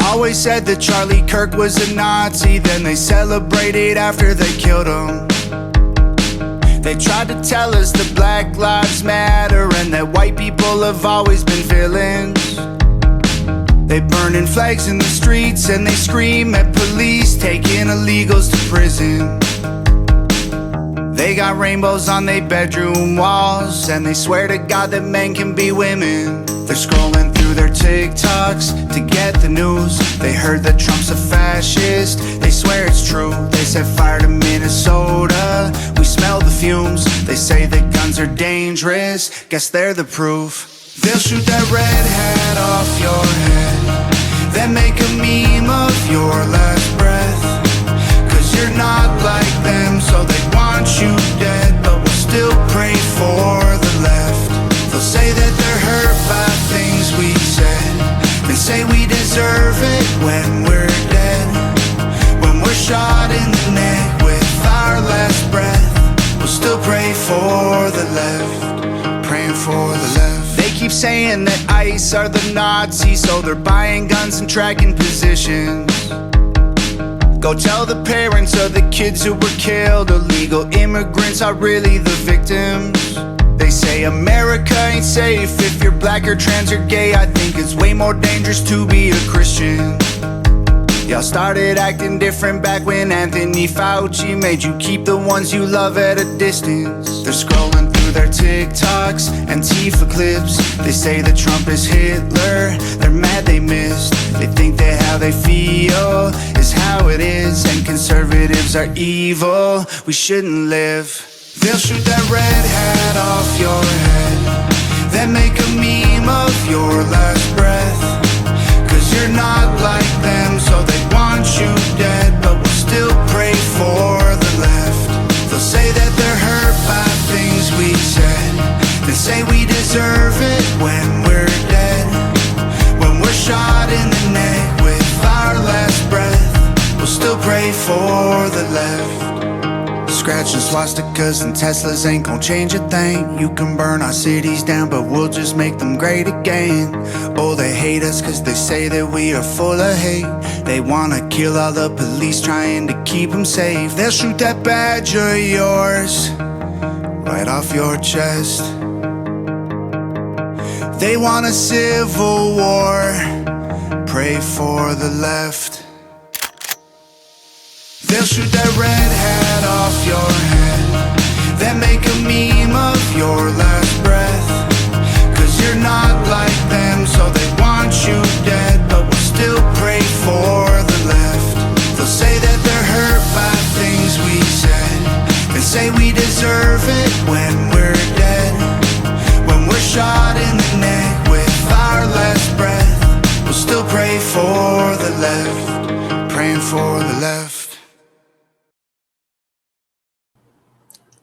always said that Charlie Kirk was a Nazi, then they celebrated after they killed him. They tried to tell us that Black Lives Matter and that white people have always been villains. They burning flags in the streets and they scream at police, taking illegals to prison. They got rainbows on their bedroom walls, and they swear to God that men can be women. They're scrolling through their TikToks to get the news. They heard that Trump's a fascist, they swear it's true. They set fire to Minnesota, we smell the fumes. They say that guns are dangerous, guess they're the proof. They'll shoot that red hat off your head, then make a meme of your last breath. Cause you're not like them, so they want you dead. But we'll still pray for the left. They'll say that they're hurt by things we said, they say we deserve it when we're dead. When we're shot in the neck with our last breath, we'll still pray for the left, praying for the left. They keep saying that ICE are the Nazis, so they're buying guns and tracking positions. Go tell the parents of the kids who were killed. Illegal immigrants are really the victims. They say America ain't safe if you're black or trans or gay. I think it's way more dangerous to be a Christian. Y'all started acting different back when Anthony Fauci made you keep the ones you love at a distance. They're scrolling through their TikToks, ANTIFA clips. They say that Trump is Hitler, they're mad they missed. They think that how they feel is how it is, and conservatives are evil, we shouldn't live. They'll shoot that red hat off your head, then make a meme of your last breath. Cause you're not like them, so they want you dead. But we'll still pray for the left. They'll say that they're hurt by things we said, they say we deserve it when we're dead. When we're shot in the neck with our last breath, we'll still pray for the left. Scratching swastikas and Teslas ain't gon' change a thing. You can burn our cities down, but we'll just make them great again. Oh, they hate us cause they say that we are full of hate. They wanna kill all the police trying to keep them safe. They'll shoot that badge of yours right off your chest. They want a civil war, pray for the left. They'll shoot that red hat off your head, then make a meme of your last breath. Cause you're not like them, so they want you dead. But we'll still pray for the left. They'll say that they're hurt by things we said, they say we deserve it when we're dead. When we're shot in the neck with our last breath, we'll still pray for the left, praying for the left.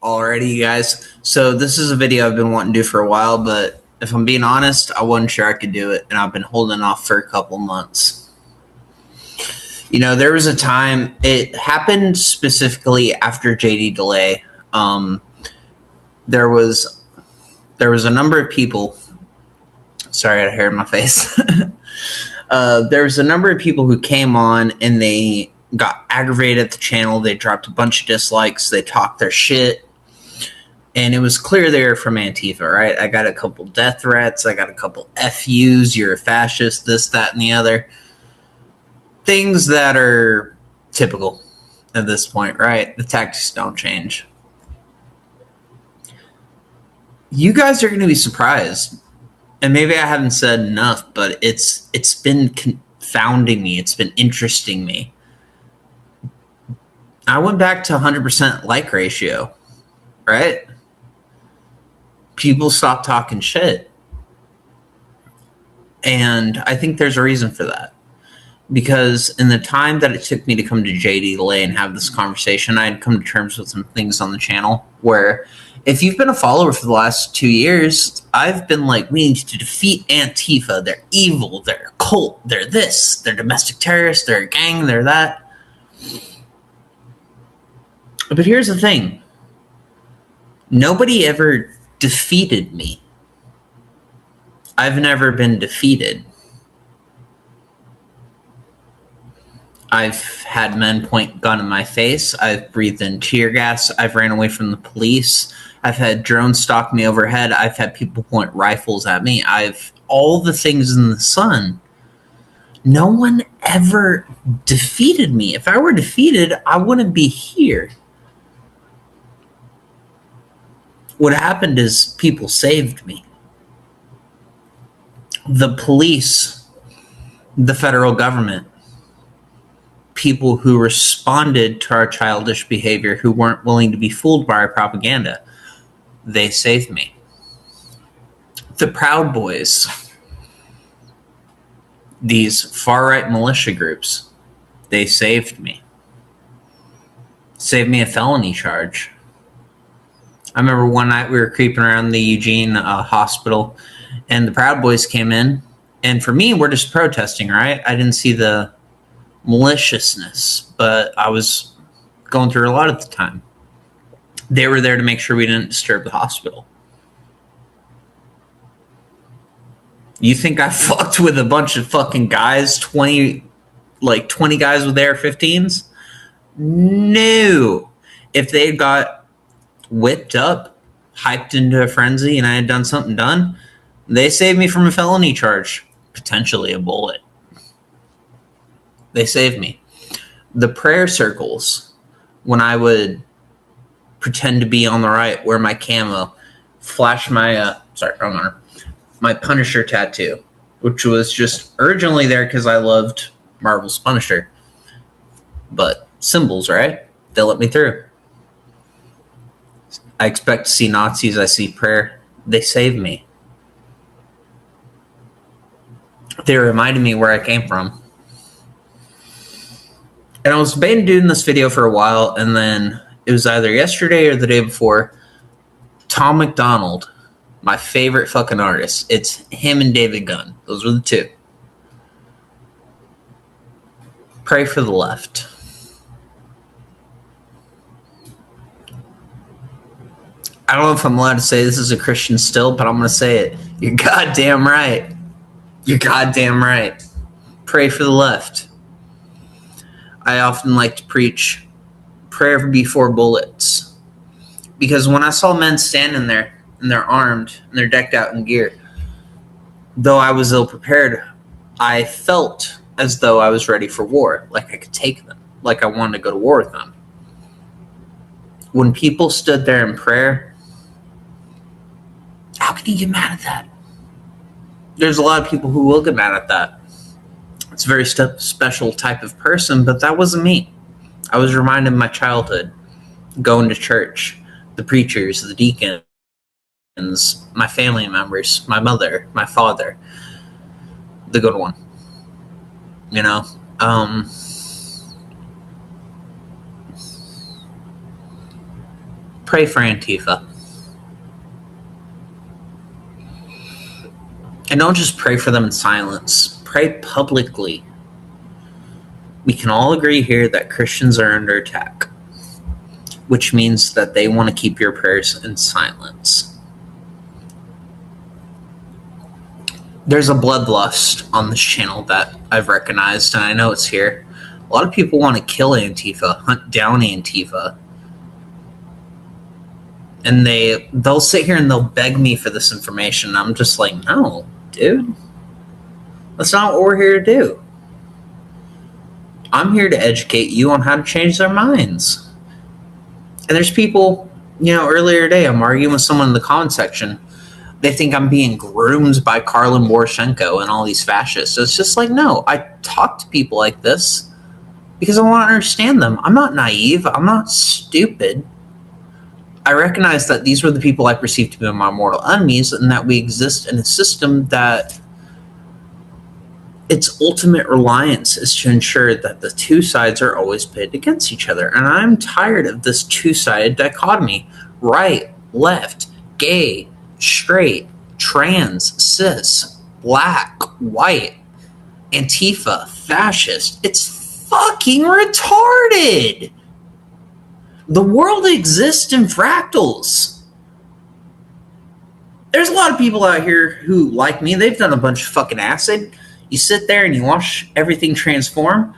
Alrighty, you guys. So this is a video I've been wanting to do for a while, but if I'm being honest, I wasn't sure I could do it, and I've been holding off for a couple months. You know, there was a time, it happened specifically after JD Delay. There was a number of people, sorry, I had hair in my face. There was a number of people who came on and they got aggravated at the channel. They dropped a bunch of dislikes. They talked their shit. And it was clear they were from Antifa, right? I got a couple death threats. I got a couple FUs. You're a fascist, this, that, and the other. Things that are typical at this point, right? The tactics don't change. You guys are going to be surprised. And maybe I haven't said enough, but it's been confounding me. It's been interesting me. I went back to 100% like ratio, right? People stopped talking shit. And I think there's a reason for that. Because in the time that it took me to come to JD Delay and have this conversation, I had come to terms with some things on the channel where if you've been a follower for the last 2 years, I've been like, we need to defeat Antifa. They're evil. They're a cult. They're this. They're domestic terrorists. They're a gang. They're that. But here's the thing. Nobody ever defeated me. I've never been defeated. I've had men point gun in my face. I've breathed in tear gas. I've ran away from the police. I've had drones stalk me overhead. I've had people point rifles at me. I've all the things in the sun. No one ever defeated me. If I were defeated, I wouldn't be here. What happened is people saved me. The police, the federal government, people who responded to our childish behavior, who weren't willing to be fooled by our propaganda, they saved me. The Proud Boys, these far-right militia groups, they saved me. Saved me a felony charge. I remember one night we were creeping around the Eugene hospital, and the Proud Boys came in. And for me, we're just protesting, right? I didn't see the maliciousness, but I was going through a lot at the time. They were there to make sure we didn't disturb the hospital. You think I fucked with a bunch of fucking guys, 20 guys with AR-15s? No. If they got whipped up, hyped into a frenzy, and I had done something done, they saved me from a felony charge, potentially a bullet. They saved me. The prayer circles, when I would pretend to be on the right, wear my camo, flash my my Punisher tattoo, which was just originally there because I loved Marvel's Punisher. But symbols, right? They let me through. I expect to see Nazis. I see prayer. They saved me. They reminded me where I came from. And I was debating doing this video for a while, and then it was either yesterday or the day before. Tom McDonald, my favorite fucking artist. It's him and David Gunn. Those were the two. Pray for the left. I don't know if I'm allowed to say this is a Christian still, but I'm going to say it. You're goddamn right. You're goddamn right. Pray for the left. I often like to preach prayer before bullets. Because when I saw men standing there, and they're armed, and they're decked out in gear, though I was ill-prepared, I felt as though I was ready for war, like I could take them, like I wanted to go to war with them. When people stood there in prayer, how can you get mad at that? There's a lot of people who will get mad at that. It's a very special type of person, but that wasn't me. I was reminded of my childhood, going to church, the preachers, the deacons, my family members, my mother, my father, the good one. You know? Pray for Antifa. And don't just pray for them in silence. Pray publicly. We can all agree here that Christians are under attack, which means that they want to keep your prayers in silence. There's a bloodlust on this channel that I've recognized, and I know it's here. A lot of people want to kill Antifa, hunt down Antifa. And they'll sit here and they'll beg me for this information. I'm just like, no, dude. That's not what we're here to do. I'm here to educate you on how to change their minds. And there's people, earlier today, I'm arguing with someone in the comment section. They think I'm being groomed by Karlin Poroshenko and all these fascists. So it's just like, no, I talk to people like this because I want to understand them. I'm not naive. I'm not stupid. I recognize that these were the people I perceived to be my mortal enemies, and that we exist in a system that its ultimate reliance is to ensure that the two sides are always pitted against each other. And I'm tired of this two-sided dichotomy. Right, left, gay, straight, trans, cis, black, white, Antifa, fascist. It's fucking retarded. The world exists in fractals. There's a lot of people out here who, like me, they've done a bunch of fucking acid. You sit there and you watch everything transform.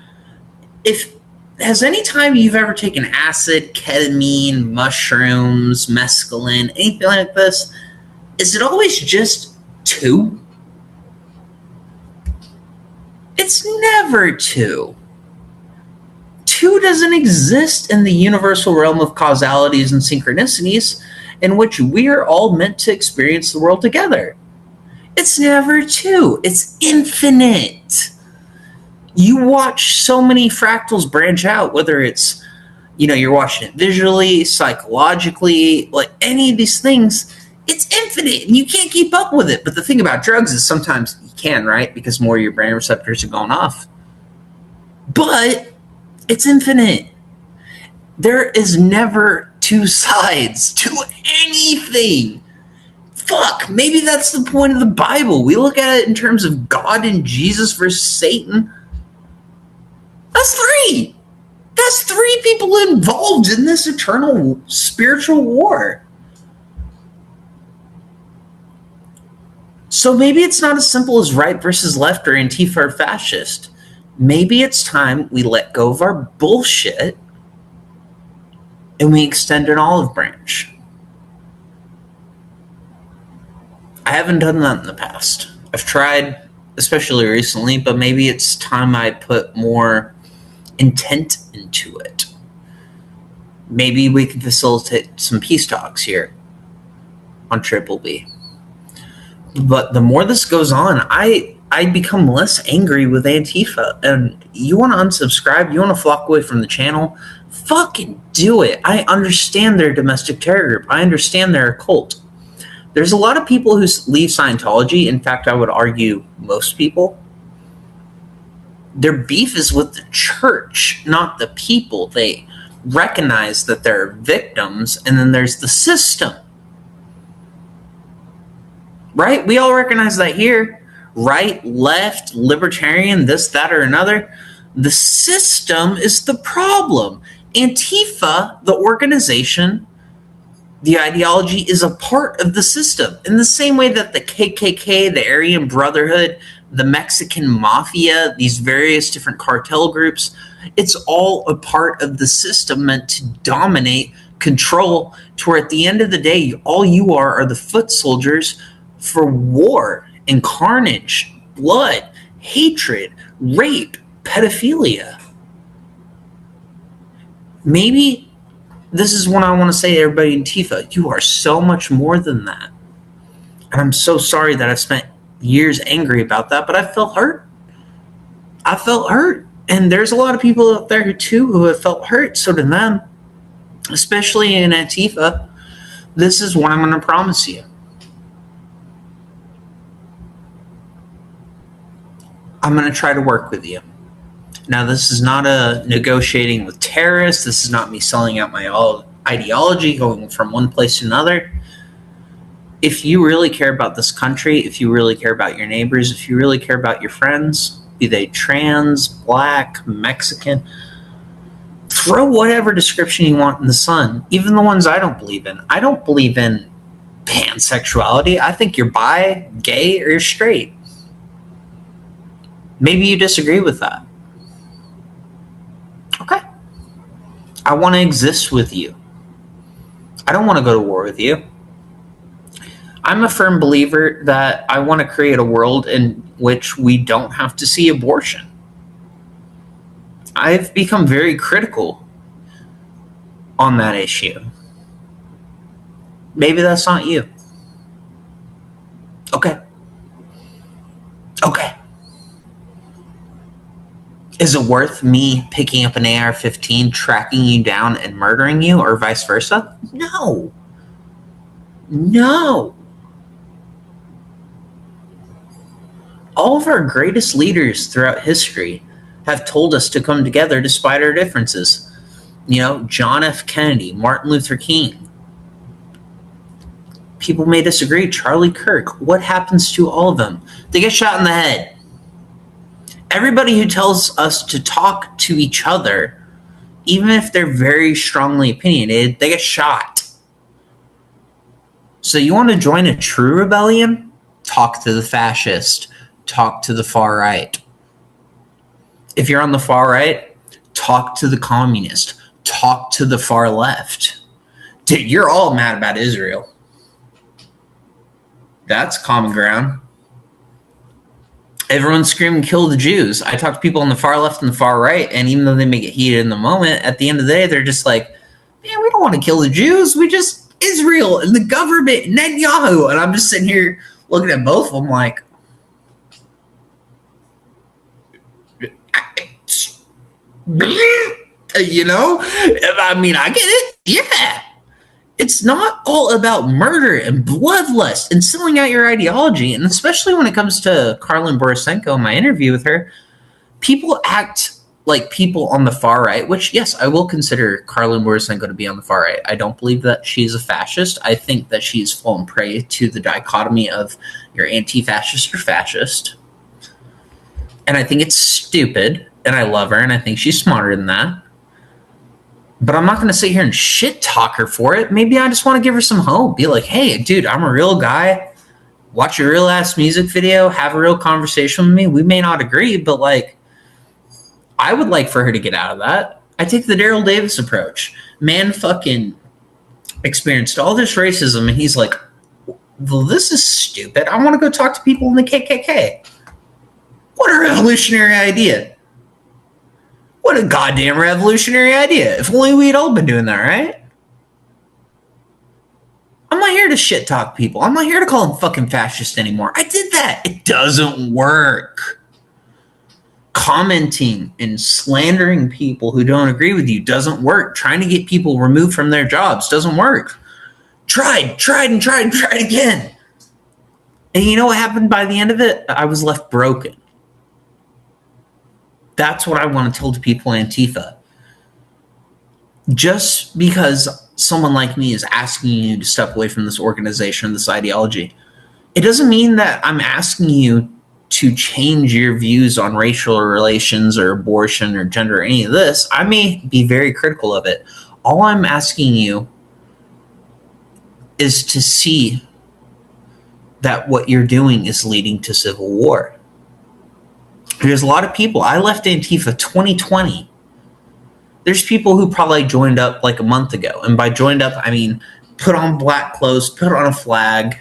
if has any time you've ever taken acid, ketamine, mushrooms, mescaline, anything like this, is it always just 2? It's never 2. 2 doesn't exist in the universal realm of causalities and synchronicities in which we are all meant to experience the world together. It's never 2. It's infinite. You watch so many fractals branch out, whether it's, you're watching it visually, psychologically, like any of these things. It's infinite, and you can't keep up with it. But the thing about drugs is sometimes you can, right? Because more of your brain receptors are going off. But it's infinite. There is never 2 sides to anything. Fuck, maybe that's the point of the Bible. We look at it in terms of God and Jesus versus Satan. That's 3. That's 3 people involved in this eternal spiritual war. So maybe it's not as simple as right versus left or Antifa or fascist. Maybe it's time we let go of our bullshit and we extend an olive branch. I haven't done that in the past. I've tried, especially recently, but maybe it's time I put more intent into it. Maybe we can facilitate some peace talks here on Triple B. But the more this goes on, I become less angry with Antifa. And you want to unsubscribe, you want to flock away from the channel, fucking do it. I understand they're a domestic terror group. I understand they're a cult. There's a lot of people who leave Scientology. In fact, I would argue most people. Their beef is with the church, not the people. They recognize that they're victims, and then there's the system. Right? We all recognize that here. Right, left, libertarian, this, that, or another. The system is the problem. Antifa, the organization, the ideology, is a part of the system. In the same way that the KKK, the Aryan Brotherhood, the Mexican Mafia, these various different cartel groups, it's all a part of the system meant to dominate, control, to where at the end of the day, all you are the foot soldiers for war and carnage, blood, hatred, rape, pedophilia. Maybe this is what I want to say to everybody in Antifa. You are so much more than that. And I'm so sorry that I spent years angry about that, but I felt hurt. I felt hurt. And there's a lot of people out there who have felt hurt. So to them, especially in Antifa, this is what I'm going to promise you. I'm going to try to work with you. Now, this is not a negotiating with terrorists. This is not me selling out my ideology, going from one place to another. If you really care about this country, if you really care about your neighbors, if you really care about your friends, be they trans, black, Mexican, throw whatever description you want in the sun, even the ones I don't believe in. I don't believe in pansexuality. I think you're bi, gay, or you're straight. Maybe you disagree with that. Okay. I want to exist with you. I don't want to go to war with you. I'm a firm believer that I want to create a world in which we don't have to see abortion. I've become very critical on that issue. Maybe that's not you. Okay. Okay. Is it worth me picking up an AR-15, tracking you down, and murdering you, or vice versa? No. No. All of our greatest leaders throughout history have told us to come together despite our differences. You know, John F. Kennedy, Martin Luther King. People may disagree. Charlie Kirk. What happens to all of them? They get shot in the head. Everybody who tells us to talk to each other, even if they're very strongly opinionated, they get shot. So you want to join a true rebellion? Talk to the fascist. Talk to the far right. If you're on the far right, talk to the communist, talk to the far left. Dude, you're all mad about Israel. That's common ground. Everyone's screaming, kill the Jews. I talk to people on the far left and the far right, and even though they make it heated in the moment, at the end of the day, they're just like, man, we don't want to kill the Jews. We just, Israel and the government, Netanyahu. And I'm just sitting here looking at both of them like, you know? I mean, I get it. Yeah. It's not all about murder and bloodlust and selling out your ideology. And especially when it comes to Karlin Borisenko, in my interview with her, people act like people on the far right, which, yes, I will consider Karlin Borisenko to be on the far right. I don't believe that she's a fascist. I think that she's fallen prey to the dichotomy of you're anti-fascist or fascist. And I think it's stupid, and I love her, and I think she's smarter than that. But I'm not going to sit here and shit talk her for it. Maybe I just want to give her some hope. Be like, hey, dude, I'm a real guy. Watch a real ass music video. Have a real conversation with me. We may not agree, but like, I would like for her to get out of that. I take the Daryl Davis approach. Man fucking experienced all this racism, and he's like, well, this is stupid. I want to go talk to people in the KKK. What a revolutionary idea. What a goddamn revolutionary idea. If only we had all been doing that, right? I'm not here to shit talk people. I'm not here to call them fucking fascist anymore. I did that. It doesn't work. Commenting and slandering people who don't agree with you doesn't work. Trying to get people removed from their jobs doesn't work. Tried again. And you know what happened by the end of it? I was left broken. That's what I want to tell the people in Antifa. Just because someone like me is asking you to step away from this organization, this ideology, it doesn't mean that I'm asking you to change your views on racial relations or abortion or gender or any of this. I may be very critical of it. All I'm asking you is to see that what you're doing is leading to civil war. There's a lot of people. I left Antifa 2020. There's people who probably joined up like a month ago. And by joined up, I mean put on black clothes, put on a flag,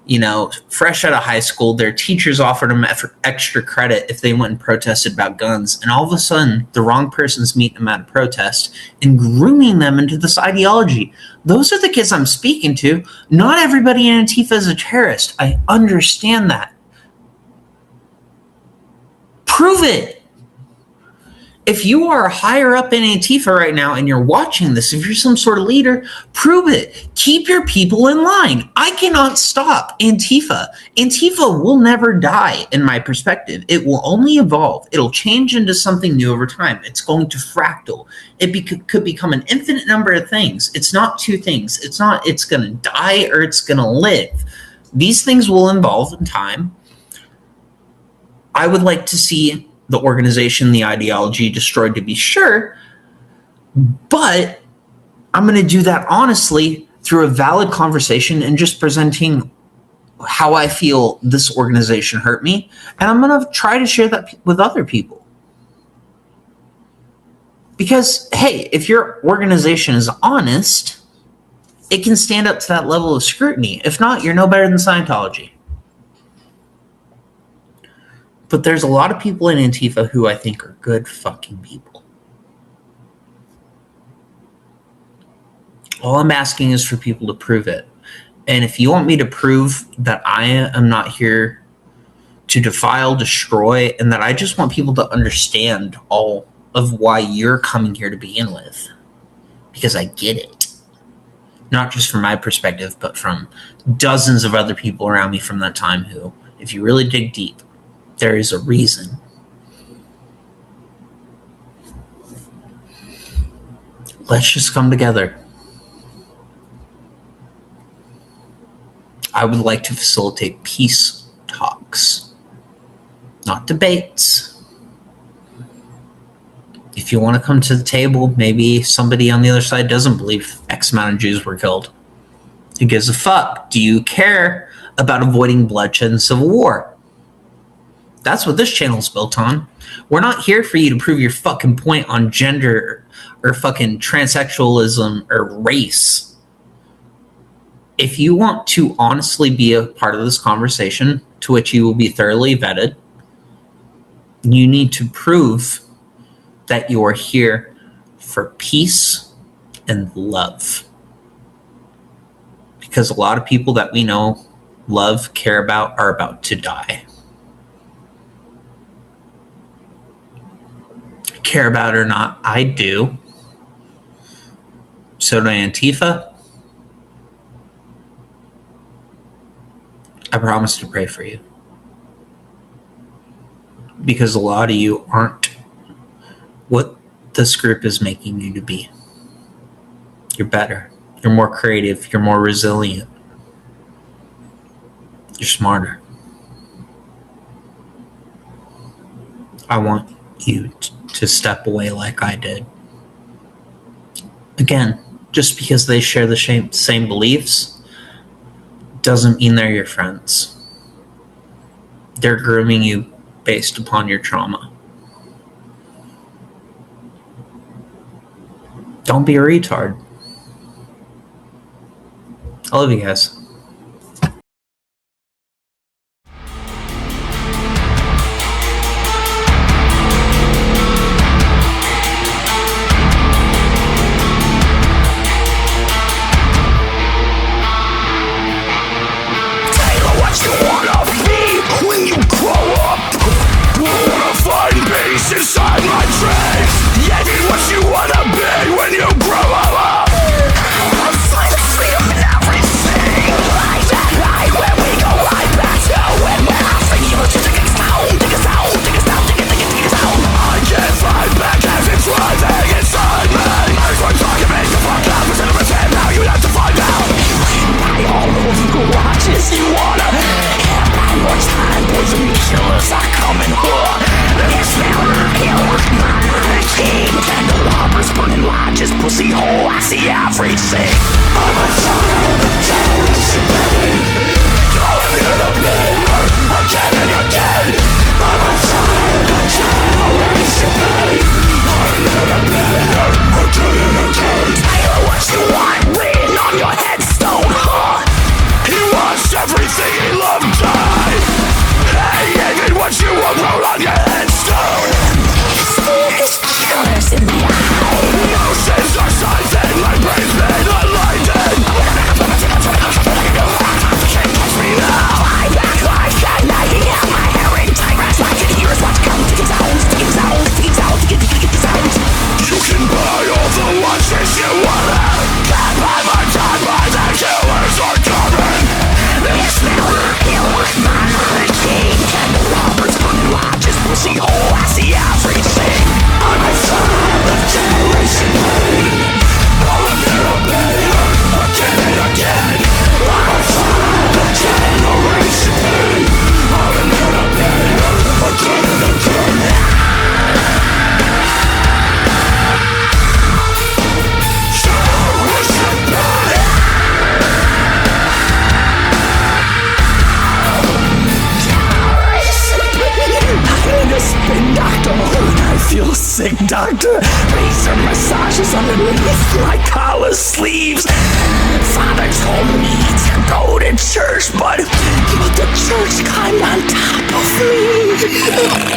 you know, fresh out of high school. Their teachers offered them extra credit if they went and protested about guns. And all of a sudden, the wrong person's meeting them at a protest and grooming them into this ideology. Those are the kids I'm speaking to. Not everybody in Antifa is a terrorist. I understand that. Prove it. If you are higher up in Antifa right now and you're watching this, if you're some sort of leader, prove it. Keep your people in line. I cannot stop Antifa. Antifa will never die, in my perspective. It will only evolve. It'll change into something new over time. It's going to fractal. It could become an infinite number of things. It's not two things. It's not it's going to die or it's going to live. These things will evolve in time. I would like to see the organization, the ideology destroyed, to be sure, but I'm going to do that honestly through a valid conversation and just presenting how I feel this organization hurt me, and I'm going to try to share that with other people. Because, hey, if your organization is honest, it can stand up to that level of scrutiny. If not, you're no better than Scientology. But there's a lot of people in Antifa who I think are good fucking people. All I'm asking is for people to prove it. And if you want me to prove that I am not here to defile, destroy, and that I just want people to understand all of why you're coming here to begin with, because I get it. Not just from my perspective, but from dozens of other people around me from that time who, if you really dig deep, there is a reason. Let's just come together. I would like to facilitate peace talks, not debates. If you want to come to the table, maybe somebody on the other side doesn't believe X amount of Jews were killed. Who gives a fuck? Do you care about avoiding bloodshed and civil war? That's what this channel's built on. We're not here for you to prove your fucking point on gender or fucking transsexualism or race. If you want to honestly be a part of this conversation, to which you will be thoroughly vetted, you need to prove that you are here for peace and love. Because a lot of people that we know, love, care about, are about to die. Care about it or not, I do. So do Antifa. I promise to pray for you. Because a lot of you aren't what this group is making you to be. You're better. You're more creative. You're more resilient. You're smarter. I want you to step away like I did. Again, just because they share the same beliefs doesn't mean they're your friends. They're grooming you based upon your trauma. Don't be a retard. I love you guys. Inside my dreams, yeah, be what you wanna be when you grow up. I'm find the freedom in everything. Like that night when we go right back to when we're laughing, evil to take us down, take us down, take us down, take us down. I can't fight back as it's rising inside me. There's one talking me to fuck up, instead of pretend now you have to find out. You can buy all of the watches you wanna. Can't buy more time, poison killers are coming. This candelabras burning lodges, pussy hole, I see everything. I'm a child of the generation, baby. I'm here to be again and again. I'm a child of the generation, baby. I'm here to be again and again. Taylor, what you want written on your headstone, huh? He wants everything he loved die. Hey, even what you want wrote on your headstone. There's killers in the eye. No sins are siphoned, my brain's been enlightened. Can't catch me now. I'm back like that night, yeah, my herring tigress. I can hear his watch come, ticking sounds, ticking sounds, ticking sounds, ticking sounds. You can buy all the watches you wanna. Can't buy my time, by the killers are coming. This mirror, killer, monarchy. Candelabras burning lodges, pussy hole, I see everything. I'm a child of generation pain. I'm here to be again and again. I'm a child of generation pain. I'm here to be again and again. Generation pain. I need a spin doctor when I feel sick, doctor. Razor massages underneath my collar sleeves. Father told me to go to church, but the church climbed on top of me.